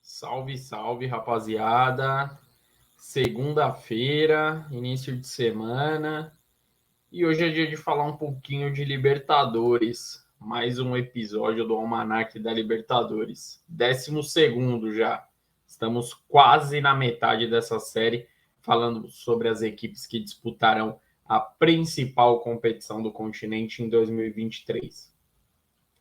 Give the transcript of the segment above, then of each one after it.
Salve, salve, rapaziada. Segunda-feira, início de semana. E hoje é dia de falar um pouquinho de Libertadores. Mais um episódio do Almanac da Libertadores. 12º já. Estamos quase na metade dessa série, falando sobre as equipes que disputarão a principal competição do continente em 2023.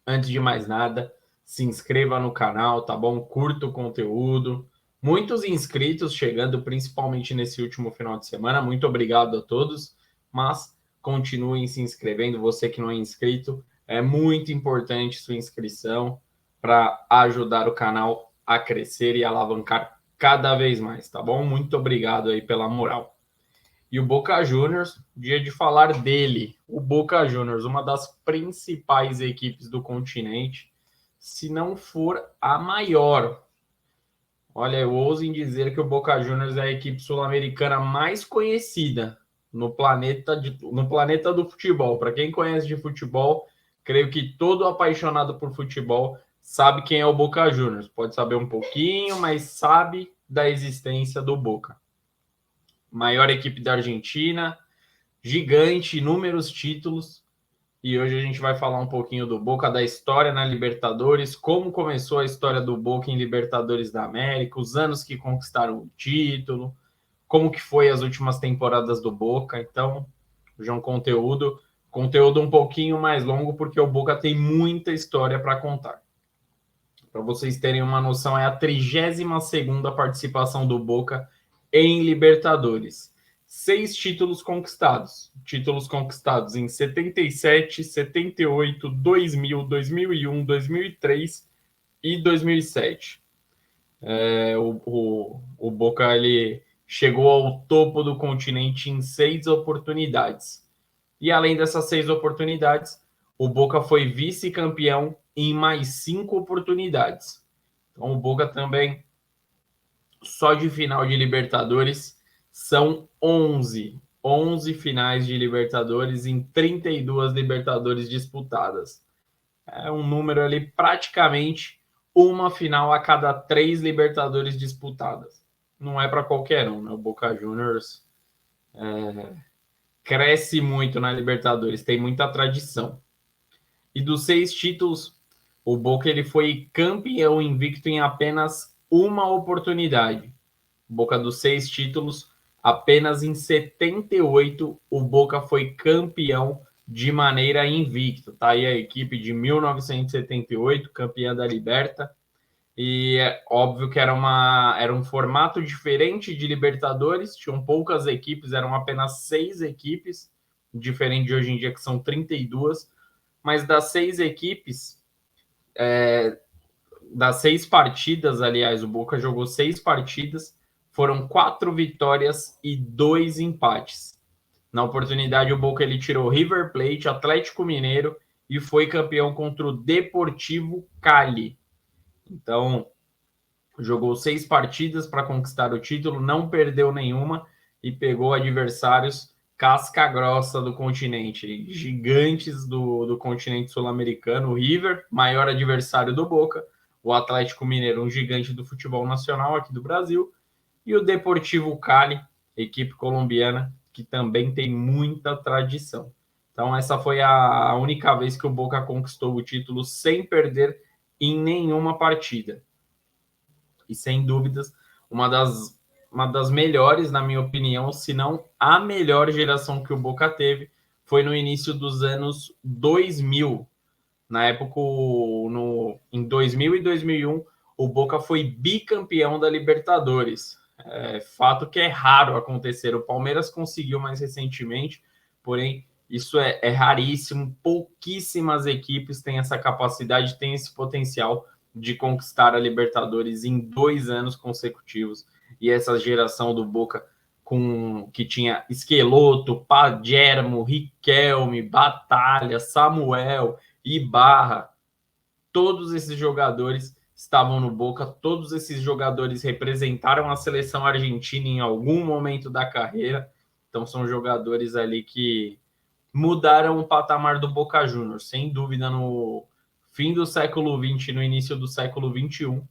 Antes de mais nada, se inscreva no canal, tá bom? Curta o conteúdo. Muitos inscritos chegando, principalmente nesse último final de semana. Muito obrigado a todos, mas continuem se inscrevendo. Você que não é inscrito, é muito importante sua inscrição para ajudar o canal a crescer e alavancar cada vez mais, tá bom? Muito obrigado aí pela moral. E o Boca Juniors, dia de falar dele. O Boca Juniors, uma das principais equipes do continente, se não for a maior. Olha, eu ouso em dizer que o Boca Juniors é a equipe sul-americana mais conhecida no planeta do futebol. Para quem conhece de futebol, creio que todo apaixonado por futebol sabe quem é o Boca Juniors. Pode saber um pouquinho, mas sabe da existência do Boca. Maior equipe da Argentina, gigante, inúmeros títulos. E hoje a gente vai falar um pouquinho do Boca, da história na Libertadores, como começou a história do Boca em Libertadores da América, os anos que conquistaram o título, como que foi as últimas temporadas do Boca. Então, hoje é um conteúdo um pouquinho mais longo, porque o Boca tem muita história para contar. Para vocês terem uma noção, é a 32ª participação do Boca em Libertadores. 6 títulos conquistados. Títulos conquistados em 77, 78, 2000, 2001, 2003 e 2007. O Boca ele chegou ao topo do continente em 6 oportunidades. E além dessas 6 oportunidades, o Boca foi vice-campeão em mais 5 oportunidades. Então o Boca também, só de final de Libertadores, são 11 finais de Libertadores em 32 Libertadores disputadas. É um número ali praticamente uma final a cada 3 Libertadores disputadas. Não é para qualquer um, né? O Boca Juniors cresce muito na Libertadores, tem muita tradição. E dos 6 títulos, o Boca ele foi campeão invicto em apenas uma oportunidade. Boca dos 6 títulos, apenas em 78 o Boca foi campeão de maneira invicta. Tá aí a equipe de 1978, campeã da Liberta. E é óbvio que era um formato diferente de Libertadores, tinham poucas equipes, eram apenas 6 equipes, diferente de hoje em dia que são 32. Mas das 6 equipes, das 6 partidas, aliás, o Boca jogou 6 partidas, foram 4 vitórias e 2 empates. Na oportunidade, o Boca ele tirou River Plate, Atlético Mineiro e foi campeão contra o Deportivo Cali. Então, jogou 6 partidas para conquistar o título, não perdeu nenhuma e pegou adversários casca grossa do continente, gigantes do continente sul-americano. O River, maior adversário do Boca, o Atlético Mineiro, um gigante do futebol nacional aqui do Brasil, e o Deportivo Cali, equipe colombiana, que também tem muita tradição. Então essa foi a única vez que o Boca conquistou o título sem perder em nenhuma partida. E sem dúvidas, uma das melhores, na minha opinião, se não a melhor geração que o Boca teve, foi no início dos anos 2000. Na época, em 2000 e 2001, o Boca foi bicampeão da Libertadores. Fato que é raro acontecer. O Palmeiras conseguiu mais recentemente, porém, isso é raríssimo. Pouquíssimas equipes têm essa capacidade, têm esse potencial de conquistar a Libertadores em 2 anos consecutivos. E essa geração do Boca, que tinha Schelotto, Palermo, Riquelme, Batalha, Samuel, Ibarra, todos esses jogadores estavam no Boca, todos esses jogadores representaram a seleção argentina em algum momento da carreira. Então são jogadores ali que mudaram o patamar do Boca Juniors, sem dúvida. No fim do século XX, no início do século XXI,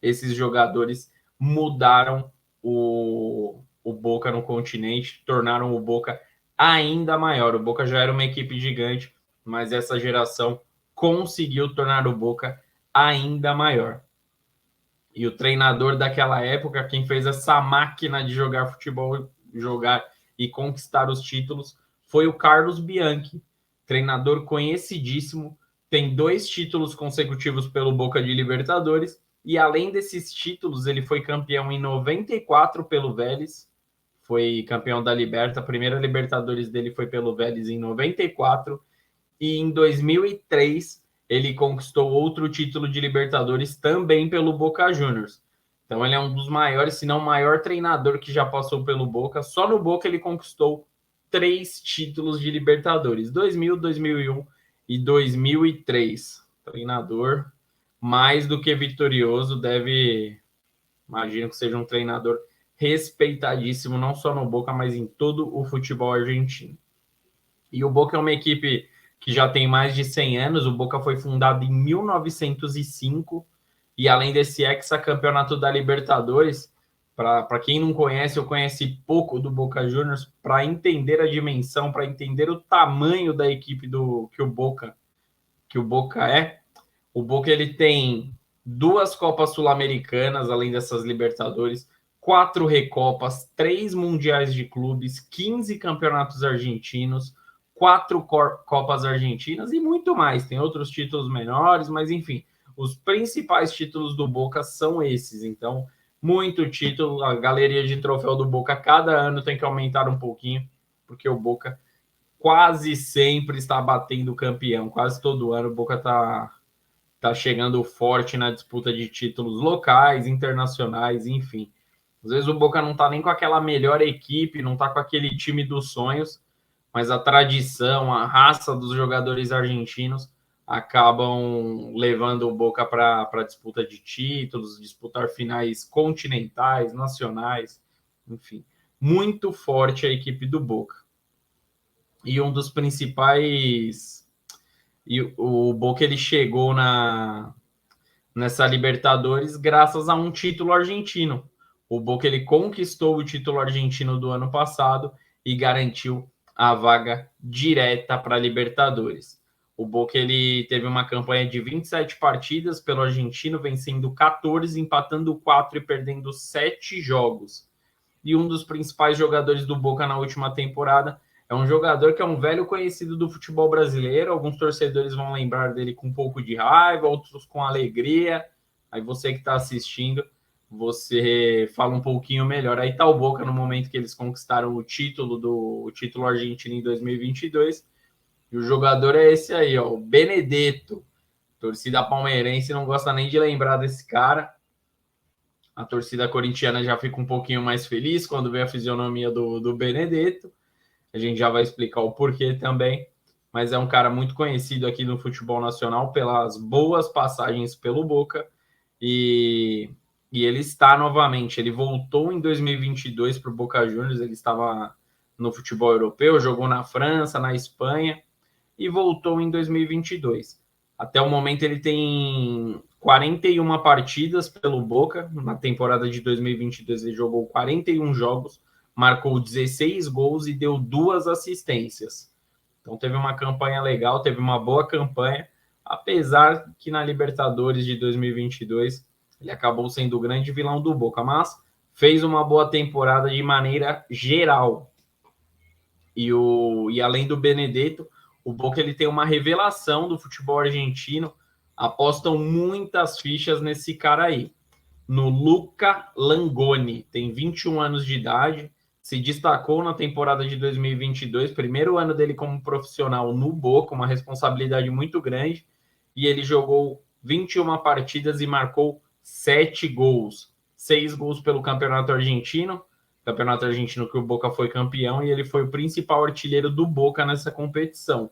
esses jogadores mudaram o Boca no continente, tornaram o Boca ainda maior. O Boca já era uma equipe gigante, mas essa geração conseguiu tornar o Boca ainda maior. E o treinador daquela época, quem fez essa máquina de jogar futebol, jogar e conquistar os títulos, foi o Carlos Bianchi, treinador conhecidíssimo, tem 2 títulos consecutivos pelo Boca de Libertadores, e além desses títulos, ele foi campeão em 94 pelo Vélez, foi campeão da Liberta, a primeira Libertadores dele foi pelo Vélez em 94, e em 2003 ele conquistou outro título de Libertadores também pelo Boca Juniors. Então ele é um dos maiores, se não o maior treinador que já passou pelo Boca. Só no Boca ele conquistou 3 títulos de Libertadores, 2000, 2001 e 2003. Treinador mais do que vitorioso, imagino que seja um treinador respeitadíssimo, não só no Boca, mas em todo o futebol argentino. E o Boca é uma equipe que já tem mais de 100 anos. O Boca foi fundado em 1905 e além desse hexacampeonato da Libertadores, para quem não conhece ou conhece pouco do Boca Juniors, para entender a dimensão, para entender o tamanho da equipe que o Boca é, o Boca ele tem 2 Copas Sul-Americanas, além dessas Libertadores, 4 Recopas, 3 Mundiais de Clubes, 15 Campeonatos Argentinos, 4 Copas Argentinas e muito mais. Tem outros títulos menores, mas enfim, os principais títulos do Boca são esses. Então, muito título. A galeria de troféu do Boca cada ano tem que aumentar um pouquinho, porque o Boca quase sempre está batendo campeão. Quase todo ano o Boca tá chegando forte na disputa de títulos locais, internacionais, enfim. Às vezes o Boca não tá nem com aquela melhor equipe, não tá com aquele time dos sonhos, mas a tradição, a raça dos jogadores argentinos acabam levando o Boca para disputa de títulos, disputar finais continentais, nacionais, enfim. Muito forte a equipe do Boca. E um dos principais... E o Boca ele chegou nessa Libertadores graças a um título argentino. O Boca ele conquistou o título argentino do ano passado e garantiu a vaga direta para a Libertadores. O Boca ele teve uma campanha de 27 partidas pelo argentino, vencendo 14, empatando 4 e perdendo 7 jogos. E um dos principais jogadores do Boca na última temporada é um jogador que é um velho conhecido do futebol brasileiro. Alguns torcedores vão lembrar dele com um pouco de raiva, outros com alegria. Aí você que está assistindo, você fala um pouquinho melhor. Aí tá o Boca no momento que eles conquistaram o título argentino em 2022. E o jogador é esse aí, ó, o Benedetto. A torcida palmeirense não gosta nem de lembrar desse cara. A torcida corintiana já fica um pouquinho mais feliz quando vê a fisionomia do Benedetto. A gente já vai explicar o porquê também, mas é um cara muito conhecido aqui no futebol nacional pelas boas passagens pelo Boca e ele está novamente, ele voltou em 2022 para o Boca Juniors, ele estava no futebol europeu, jogou na França, na Espanha e voltou em 2022. Até o momento ele tem 41 partidas pelo Boca, na temporada de 2022 ele jogou 41 jogos, marcou 16 gols e deu 2 assistências. Então teve uma campanha legal, teve uma boa campanha, apesar que na Libertadores de 2022 ele acabou sendo o grande vilão do Boca, mas fez uma boa temporada de maneira geral. E além do Benedetto, o Boca ele tem uma revelação do futebol argentino, apostam muitas fichas nesse cara aí, no Luca Langoni, tem 21 anos de idade, se destacou na temporada de 2022, primeiro ano dele como profissional no Boca, uma responsabilidade muito grande, e ele jogou 21 partidas e marcou 7 gols. 6 gols pelo Campeonato Argentino que o Boca foi campeão, e ele foi o principal artilheiro do Boca nessa competição.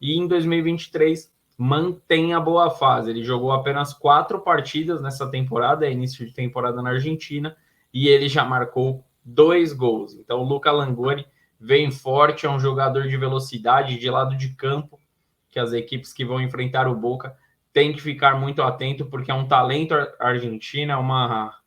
E em 2023, mantém a boa fase. Ele jogou apenas 4 partidas nessa temporada, é início de temporada na Argentina, e ele já marcou 2 gols. Então, o Luca Langoni vem forte, é um jogador de velocidade, de lado de campo, que as equipes que vão enfrentar o Boca têm que ficar muito atento, porque é um talento argentino, é uma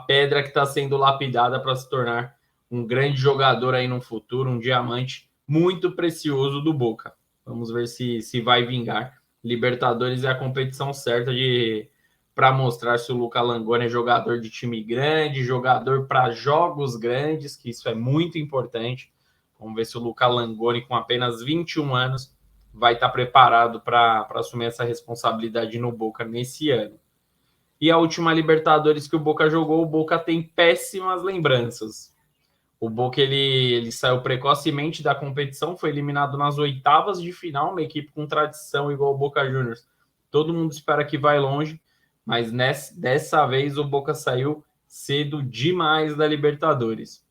pedra que está sendo lapidada para se tornar um grande jogador aí no futuro, um diamante muito precioso do Boca. Vamos ver se vai vingar. Libertadores é a competição certa para mostrar se o Luca Langoni é jogador de time grande, jogador para jogos grandes, que isso é muito importante. Vamos ver se o Luca Langoni, com apenas 21 anos, vai estar preparado para assumir essa responsabilidade no Boca nesse ano. E a última Libertadores que o Boca jogou, o Boca tem péssimas lembranças. O Boca ele saiu precocemente da competição, foi eliminado nas oitavas de final, uma equipe com tradição igual o Boca Juniors. Todo mundo espera que vai longe, mas dessa vez o Boca saiu cedo demais da Libertadores.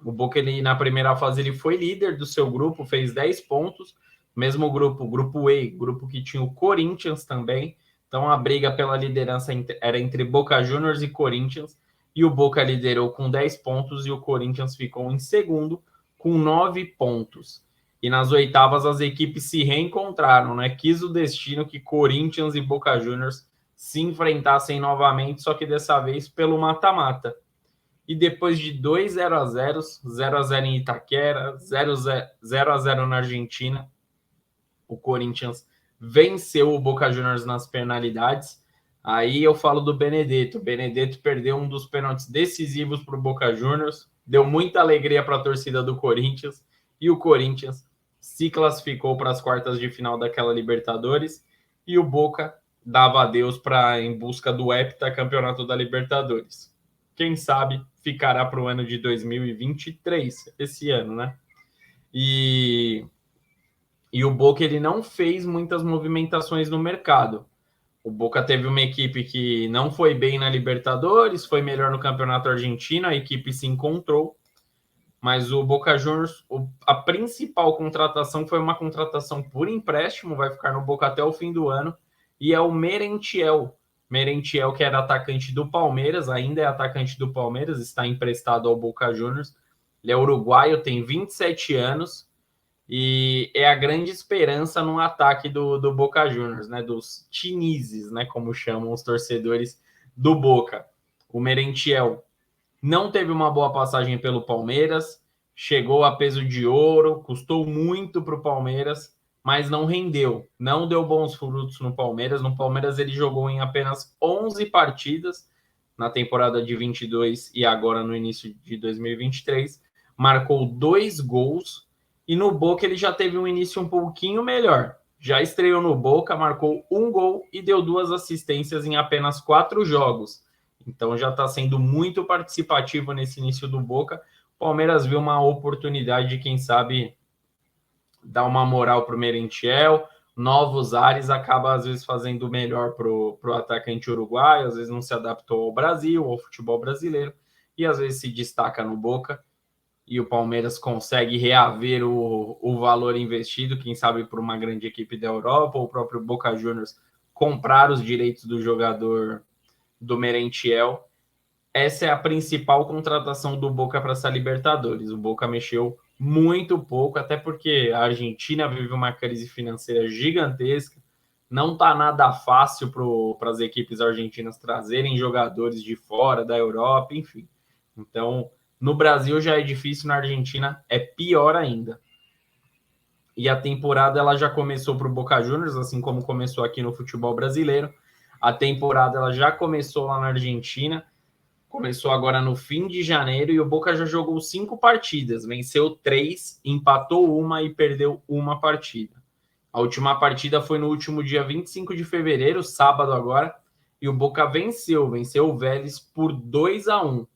O Boca, ele, na primeira fase, ele foi líder do seu grupo, fez 10 pontos. Mesmo grupo E, grupo que tinha o Corinthians também. Então, a briga pela liderança era entre Boca Juniors e Corinthians. E o Boca liderou com 10 pontos e o Corinthians ficou em segundo com 9 pontos. E nas oitavas, as equipes se reencontraram, né? Quis o destino que Corinthians e Boca Juniors se enfrentassem novamente, só que dessa vez pelo mata-mata. E depois de 2 0-0, 0-0 em Itaquera, 0-0 na Argentina, o Corinthians venceu o Boca Juniors nas penalidades. Aí eu falo do Benedetto. O Benedetto perdeu um dos pênaltis decisivos para o Boca Juniors, deu muita alegria para a torcida do Corinthians, e o Corinthians se classificou para as quartas de final daquela Libertadores, e o Boca dava adeus em busca do heptacampeonato da Libertadores. Quem sabe ficará para o ano de 2023, esse ano, né? E o Boca, ele não fez muitas movimentações no mercado. O Boca teve uma equipe que não foi bem na Libertadores, foi melhor no Campeonato Argentino, a equipe se encontrou, mas o Boca Juniors, a principal contratação foi uma contratação por empréstimo, vai ficar no Boca até o fim do ano, e é o Merentiel. Merentiel, que era atacante do Palmeiras, ainda é atacante do Palmeiras, está emprestado ao Boca Juniors. Ele é uruguaio, tem 27 anos, e é a grande esperança no ataque do Boca Juniors, né? Dos chineses, né? Como chamam os torcedores do Boca. O Merentiel não teve uma boa passagem pelo Palmeiras, chegou a peso de ouro, custou muito para o Palmeiras, mas não rendeu, não deu bons frutos no Palmeiras. No Palmeiras ele jogou em apenas 11 partidas na temporada de 22 e agora no início de 2023, marcou 2 gols, e no Boca ele já teve um início um pouquinho melhor. Já estreou no Boca, marcou 1 gol e deu 2 assistências em apenas 4 jogos. Então já está sendo muito participativo nesse início do Boca. O Palmeiras viu uma oportunidade de, quem sabe, dar uma moral para o Merentiel, novos ares, acaba às vezes fazendo melhor para o atacante uruguaio, às vezes não se adaptou ao Brasil, ao futebol brasileiro, e às vezes se destaca no Boca, e o Palmeiras consegue reaver o valor investido, quem sabe por uma grande equipe da Europa, ou o próprio Boca Juniors comprar os direitos do jogador do Merentiel. Essa é a principal contratação do Boca para essa Libertadores. O Boca mexeu muito pouco, até porque a Argentina vive uma crise financeira gigantesca. Não está nada fácil para as equipes argentinas trazerem jogadores de fora, da Europa, enfim. Então, no Brasil já é difícil, na Argentina é pior ainda. E a temporada ela já começou para o Boca Juniors, assim como começou aqui no futebol brasileiro. A temporada ela já começou lá na Argentina, começou agora no fim de janeiro, e o Boca já jogou 5 partidas, venceu 3, empatou 1 e perdeu 1 partida. A última partida foi no último dia 25 de fevereiro, sábado agora, e o Boca venceu o Vélez por 2-1.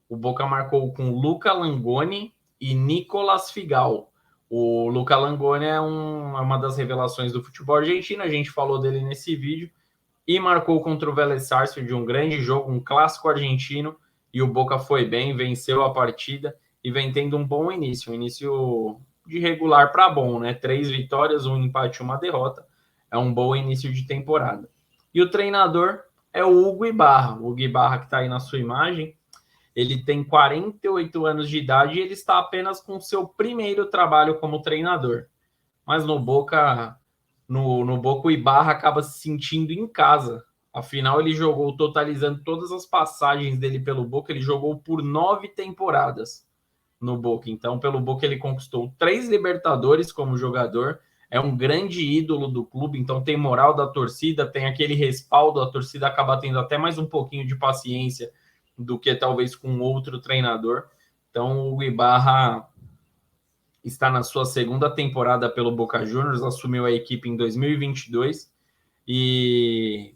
O Boca marcou com Luca Langoni e Nicolas Figal. O Luca Langoni é uma das revelações do futebol argentino, a gente falou dele nesse vídeo, e marcou contra o Vélez Sarsfield de um grande jogo, um clássico argentino, e o Boca foi bem, venceu a partida e vem tendo um bom início, um início de regular para bom, né? 3 vitórias, 1 empate e 1 derrota. É um bom início de temporada. E o treinador é o Hugo Ibarra. O Hugo Ibarra, que está aí na sua imagem, Ele tem 48 anos de idade e ele está apenas com seu primeiro trabalho como treinador. Mas no Boca, no Boca, o Ibarra acaba se sentindo em casa. Afinal, ele jogou, totalizando todas as passagens dele pelo Boca, ele jogou por 9 temporadas no Boca. Então, pelo Boca, ele conquistou 3 Libertadores como jogador. É um grande ídolo do clube, então tem moral da torcida, tem aquele respaldo, a torcida acaba tendo até mais um pouquinho de paciência do que talvez com outro treinador. Então, o Ibarra está na sua segunda temporada pelo Boca Juniors, assumiu a equipe em 2022 e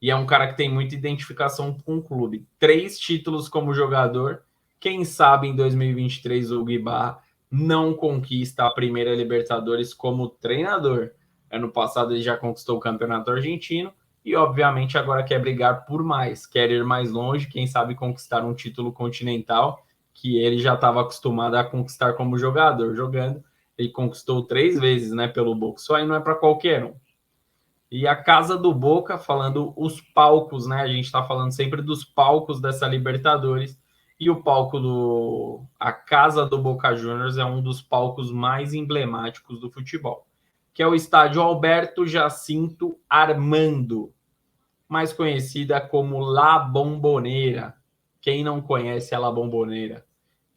é um cara que tem muita identificação com o clube. 3 títulos como jogador. Quem sabe em 2023 o Ibarra não conquista a primeira Libertadores como treinador. Ano passado ele já conquistou o Campeonato Argentino e, obviamente, agora quer brigar por mais, quer ir mais longe, quem sabe conquistar um título continental que ele já estava acostumado a conquistar como jogador, jogando. Ele conquistou 3 vezes, né, pelo Boca. Isso aí não é para qualquer um. E a casa do Boca, falando os palcos, né? A gente está falando sempre dos palcos dessa Libertadores. E o palco a casa do Boca Juniors é um dos palcos mais emblemáticos do futebol, que é o estádio Alberto Jacinto Armando, mais conhecida como La Bombonera. Quem não conhece a La Bombonera?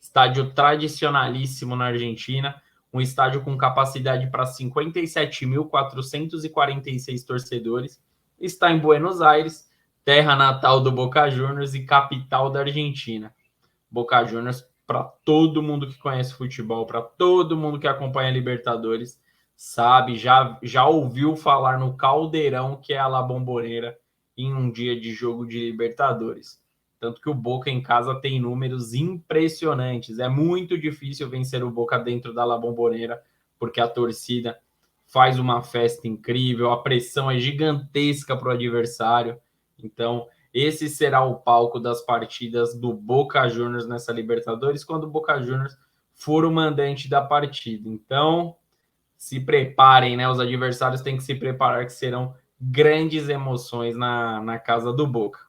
Estádio tradicionalíssimo na Argentina, um estádio com capacidade para 57.446 torcedores, está em Buenos Aires, terra natal do Boca Juniors e capital da Argentina. Boca Juniors, para todo mundo que conhece futebol, para todo mundo que acompanha Libertadores, sabe, já ouviu falar no Caldeirão, que é a La Bombonera, em um dia de jogo de Libertadores. Tanto que o Boca em casa tem números impressionantes. É muito difícil vencer o Boca dentro da La Bombonera, porque a torcida faz uma festa incrível, a pressão é gigantesca para o adversário. Então, esse será o palco das partidas do Boca Juniors nessa Libertadores, quando o Boca Juniors for o mandante da partida. Então, se preparem, né? Os adversários têm que se preparar, que serão grandes emoções na casa do Boca.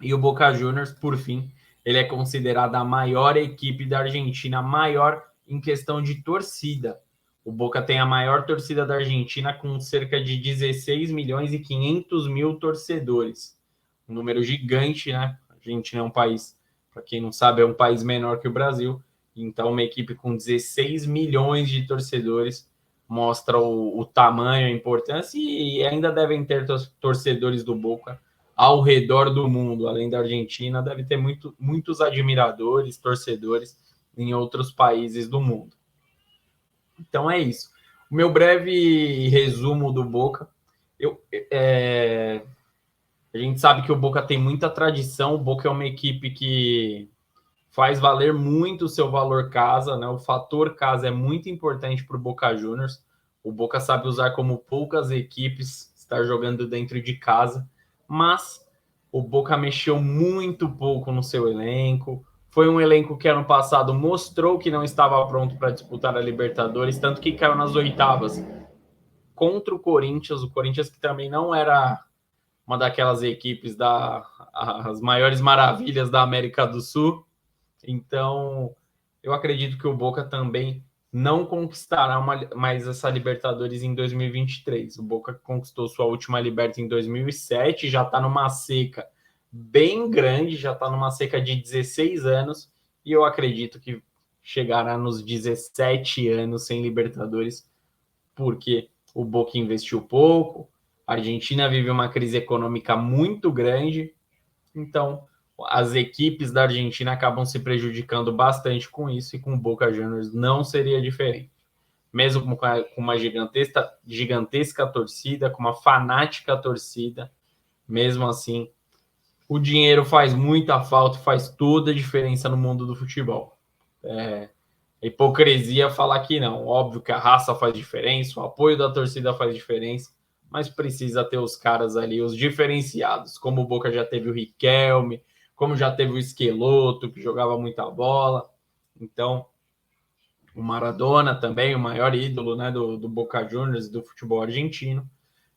E o Boca Juniors, por fim, ele é considerado a maior equipe da Argentina, maior em questão de torcida. O Boca tem a maior torcida da Argentina, com cerca de 16 milhões e 500 mil torcedores. Um número gigante, né? A Argentina é um país, para quem não sabe, é um país menor que o Brasil. Então, uma equipe com 16 milhões de torcedores mostra o tamanho, a importância, e ainda devem ter torcedores do Boca ao redor do mundo, além da Argentina, deve ter muitos admiradores, torcedores em outros países do mundo. Então é isso. O meu breve resumo do Boca. A gente sabe que o Boca tem muita tradição, o Boca é uma equipe que faz valer muito o seu valor casa, né? O fator casa é muito importante para o Boca Juniors. O Boca sabe usar como poucas equipes estar jogando dentro de casa, mas o Boca mexeu muito pouco no seu elenco. Foi um elenco que ano passado mostrou que não estava pronto para disputar a Libertadores, tanto que caiu nas oitavas contra o Corinthians que também não era uma daquelas equipes das maiores maravilhas da América do Sul. Então, eu acredito que o Boca também não conquistará mais essa Libertadores em 2023. O Boca conquistou sua última Libertadores em 2007, já está numa seca bem grande, já está numa seca de 16 anos, e eu acredito que chegará nos 17 anos sem Libertadores, porque o Boca investiu pouco, a Argentina vive uma crise econômica muito grande, então as equipes da Argentina acabam se prejudicando bastante com isso, e com o Boca Juniors não seria diferente. Mesmo com uma gigantesca torcida, com uma fanática torcida, mesmo assim, o dinheiro faz muita falta, faz toda a diferença no mundo do futebol. É hipocrisia falar que não. Óbvio que a raça faz diferença, o apoio da torcida faz diferença, mas precisa ter os caras ali, os diferenciados, como o Boca já teve o Riquelme, como já teve o Esqueloto, que jogava muita bola. Então, o Maradona também, o maior ídolo, né, do Boca Juniors, do futebol argentino.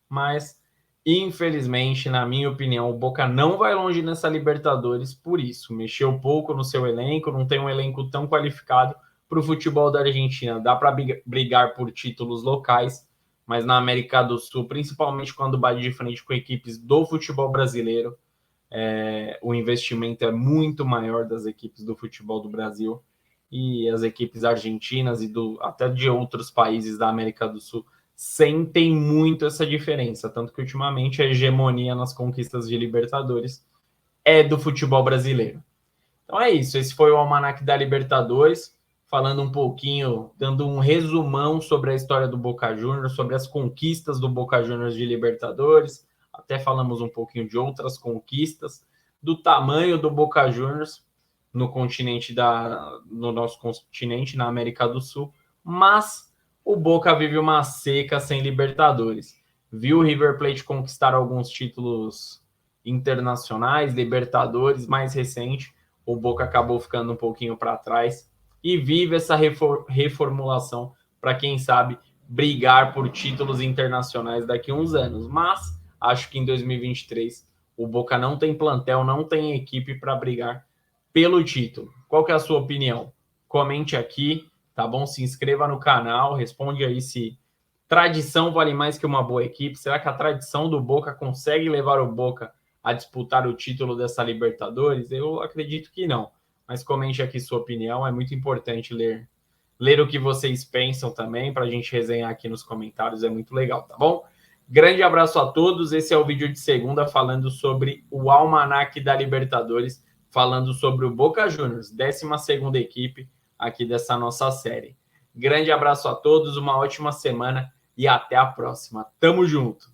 Mas Infelizmente, na minha opinião, o Boca não vai longe nessa Libertadores por isso. Mexeu pouco no seu elenco, não tem um elenco tão qualificado para o futebol da Argentina. Dá para brigar por títulos locais, mas na América do Sul, principalmente quando bate de frente com equipes do futebol brasileiro, o investimento é muito maior das equipes do futebol do Brasil, e as equipes argentinas e até de outros países da América do Sul sentem muito essa diferença, tanto que ultimamente a hegemonia nas conquistas de Libertadores é do futebol brasileiro. Então é isso, esse foi o Almanac da Libertadores, falando um pouquinho, dando um resumão sobre a história do Boca Juniors, sobre as conquistas do Boca Juniors de Libertadores, até falamos um pouquinho de outras conquistas, do tamanho do Boca Juniors no nosso continente, na América do Sul, mas o Boca vive uma seca sem Libertadores. Viu o River Plate conquistar alguns títulos internacionais, Libertadores mais recente, o Boca acabou ficando um pouquinho para trás e vive essa reformulação para, quem sabe, brigar por títulos internacionais daqui a uns anos. Mas acho que em 2023 o Boca não tem plantel, não tem equipe para brigar pelo título. Qual que é a sua opinião? Comente aqui, tá bom? Se inscreva no canal, responde aí se tradição vale mais que uma boa equipe. Será que a tradição do Boca consegue levar o Boca a disputar o título dessa Libertadores? Eu acredito que não. Mas comente aqui sua opinião, é muito importante ler o que vocês pensam também, para a gente resenhar aqui nos comentários, é muito legal, tá bom? Grande abraço a todos, esse é o vídeo de segunda falando sobre o Almanac da Libertadores, falando sobre o Boca Juniors, 12ª equipe aqui dessa nossa série. Grande abraço a todos, uma ótima semana e até a próxima. Tamo junto!